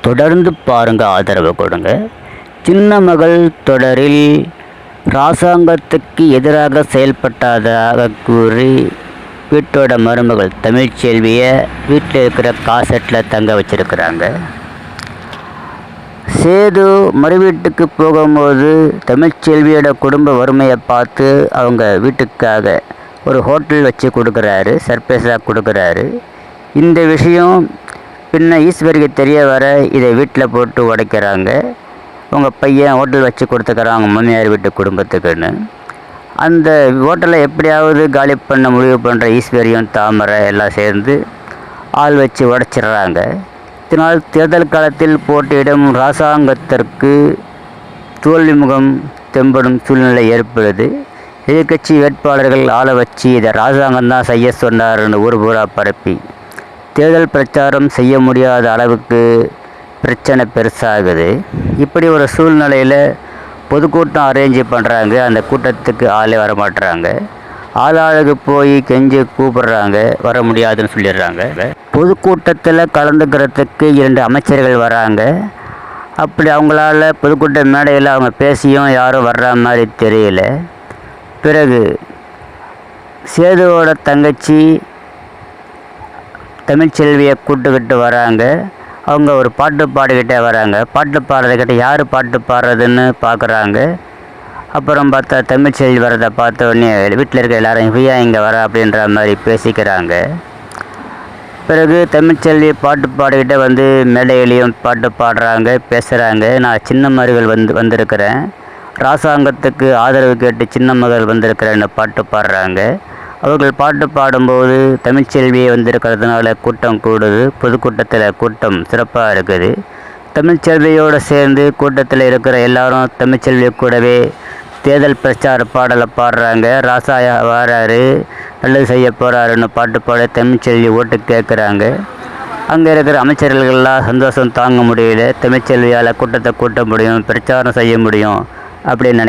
தொடர்ந்து பாருங்க, ஆதரவு கொடுங்க. சின்ன மகள் தொடரில் இராசாங்கத்துக்கு எதிராக செயல்பட்டதாக கூறி வீட்டோட மருமகள் தமிழ்ச்செல்வியை வீட்டில் இருக்கிற காசட்டில் தங்க வச்சிருக்கிறாங்க. சேது மறு வீட்டுக்கு போகும்போது தமிழ்ச்செல்வியோட குடும்ப வறுமையை பார்த்து அவங்க வீட்டுக்காக ஒரு ஹோட்டல் வச்சு கொடுக்குறாரு, சர்ப்ரைஸாக கொடுக்குறாரு. இந்த விஷயம் பின்ன ஈஸ்வரிக்கு தெரிய வர இதை வீட்டில் போட்டு உடைக்கிறாங்க. உங்கள் பையன் ஹோட்டல் வச்சு கொடுத்துக்கிறான் அவங்க மாமியார் வீட்டு குடும்பத்துக்குன்னு. அந்த ஹோட்டலை எப்படியாவது காலி பண்ண முடிவு பண்ணுற ஈஸ்வரியும் தாமரை எல்லாம் சேர்ந்து ஆள் வச்சு உடைச்சிடுறாங்க. இதனால் தேர்தல் காலத்தில் போட்டியிடும் இராசாங்கத்திற்கு தோல்வி முகம் தெம்படும் சூழ்நிலை ஏற்படுது. எதிர்கட்சி வேட்பாளர்கள் ஆளை வச்சு இதை இராசாங்கம் தான் செய்ய சொன்னார்னு ஊர் பூரா பரப்பி தேர்தல் பிரச்சாரம் செய்ய முடியாத அளவுக்கு பிரச்சனை பெருசாகுது. இப்படி ஒரு சூழ்நிலையில் பொதுக்கூட்டம் அரேஞ்ச் பண்ணுறாங்க. அந்த கூட்டத்துக்கு ஆளே வரமாட்டுறாங்க. ஆளாளுக்கு போய் கெஞ்சி கூப்பிடுறாங்க, வர முடியாதுன்னு சொல்லிடுறாங்க. பொதுக்கூட்டத்தில் கலந்துக்கிறதுக்கு 2 அமைச்சர்கள் வராங்க. அப்படி அவங்களால பொதுக்கூட்ட மேடையில் அவங்க பேசியும் யாரும் வர்ற மாதிரி தெரியல. பிறகு சேதுவோட தங்கச்சி தமிழ்ச்செல்வியை கூட்டுக்கிட்டு வராங்க. அவங்க ஒரு பாட்டு பாடிக்கிட்டே வராங்க. பாட்டு பாடுறதுக்கிட்ட யார் பாட்டு பாடுறதுன்னு பார்க்குறாங்க. அப்புறம் பார்த்தா தமிழ்ச்செல்வி வரதை பார்த்த உடனே வீட்டில் இருக்க எல்லாரும் இவையா இங்கே வர அப்படின்ற மாதிரி பேசிக்கிறாங்க. பிறகு தமிழ்ச்செல்வி பாட்டு பாடிக்கிட்டே வந்து மேடையிலையும் பாட்டு பாடுறாங்க, பேசுகிறாங்க. நான் சின்ன மகள் வந்திருக்கிறேன், இராசாங்கத்துக்கு ஆதரவு கேட்டு சின்ன மகள் வந்திருக்கிறேன்னு பாட்டு பாடுறாங்க. அவர்கள் பாட்டு பாடும்போது தமிழ்ச்செல்வியை வந்திருக்கிறதுனால கூட்டம் கூடுது. பொதுக்கூட்டத்தில் கூட்டம் சிறப்பாக இருக்குது. தமிழ்ச்செல்வியோடு சேர்ந்து கூட்டத்தில் இருக்கிற எல்லாரும் தமிழ்ச்செல்வியை கூடவே தேர்தல் பிரச்சார பாடலை பாடுறாங்க. ராசாயா வாராரு, நல்லது செய்ய போகிறாருன்னு பாட்டு பாட தமிழ்ச்செல்வி ஓட்டு கேட்குறாங்க. அங்கே இருக்கிற அமைச்சர்கள்லாம் சந்தோஷம் தாங்க முடியல. தமிழ்ச்செல்வியால் கூட்டத்தை கூட்ட முடியும், பிரச்சாரம் செய்ய முடியும் அப்படின்னு